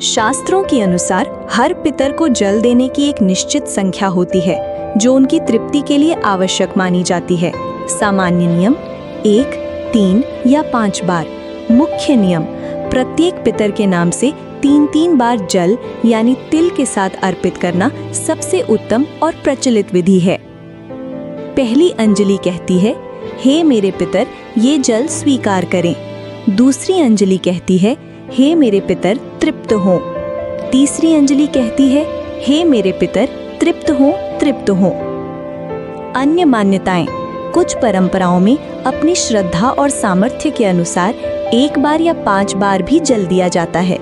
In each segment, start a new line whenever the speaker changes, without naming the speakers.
शास्त्रों के अनुसार हर पितर को जल देने की एक निश्चित संख्या होती है जो उनकी तृप्ति के लिए आवश्यक मानी जाती है। सामान्य नियम 1, 3 या 5 बार। मुख्य नियम प्रत्येक पितर के नाम से 3-3 बार जल यानी तिल के साथ अर्पित करना सबसे उत्तम और प्रचलित विधि है। पहली अंजलि कहती है, हे मेरे पितर ये जल स्वीकार करें। दूसरी अंजलि कहती है, हे मेरे पितर तृप्त हो। तीसरी अंजलि कहती है, हे मेरे पितर तृप्त हो। अन्य मान्यताएं। कुछ परंपराओं में अपनी श्रद्धा और सामर्थ्य के अनुसार 1 बार या 5 बार भी जल दिया जाता है।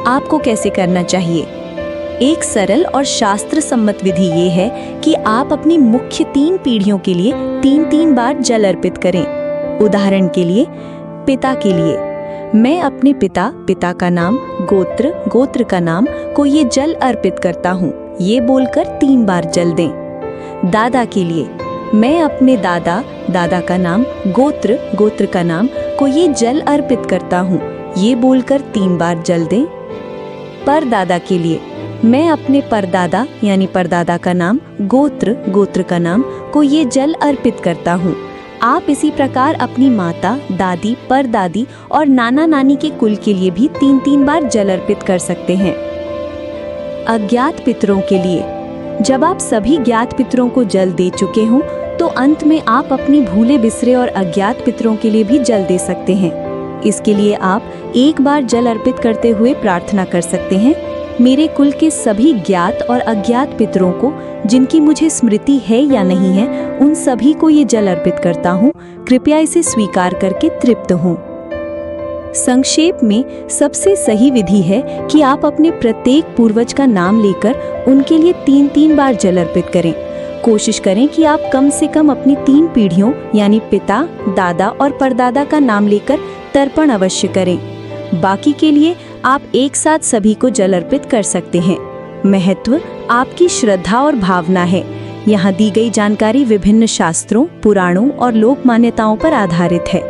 आपको कैसे करना चाहिए? एक सरल और शास्त्र सम्मत विधि ये है कि आप अपनी मुख्य 3 पीढ़ियों के लिए 3-3 बार जल अर्पित करें। उदाहरण के लिए, पिता के लिए मैं अपने पिता का नाम, गोत्र का नाम को ये जल अर्पित करता हूँ, ये बोलकर 3 बार जल दें। दादा के लिए मैं अपने दादा का नाम, गोत्र का नाम को ये जल अर्पित करता हूँ, ये बोलकर 3 बार जल दें। परदादा के लिए मैं अपने परदादा यानी परदादा का नाम, गोत्र का नाम को ये जल अर्पित करता हूँ। आप इसी प्रकार अपनी माता, दादी, परदादी और नाना नानी के कुल के लिए भी 3-3 बार जल अर्पित कर सकते हैं। अज्ञात पितरों के लिए जब आप सभी ज्ञात पितरों को जल दे चुके हों तो अंत में आप अपनी भूले बिसरे और अज्ञात पितरों के लिए भी जल दे सकते हैं। इसके लिए आप 1 बार जल अर्पित करते हुए प्रार्थना कर सकते हैं, मेरे कुल के सभी ज्ञात और अज्ञात पितरों को जिनकी मुझे स्मृति है या नहीं है, उन सभी को ये जल अर्पित करता हूँ, कृपया इसे स्वीकार करके तृप्त हों। संक्षेप में सबसे सही विधि है कि आप अपने प्रत्येक पूर्वज का नाम लेकर उनके लिए 3-3 बार जल अर्पित करें। कोशिश करें कि आप कम से कम अपनी 3 पीढ़ियों यानी पिता, दादा और परदादा का नाम लेकर तर्पण अवश्य करें। बाकी के लिए आप एक साथ सभी को जल अर्पित कर सकते हैं। महत्व आपकी श्रद्धा और भावना है। यहाँ दी गई जानकारी विभिन्न शास्त्रों, पुराणों और लोक मान्यताओं पर आधारित है।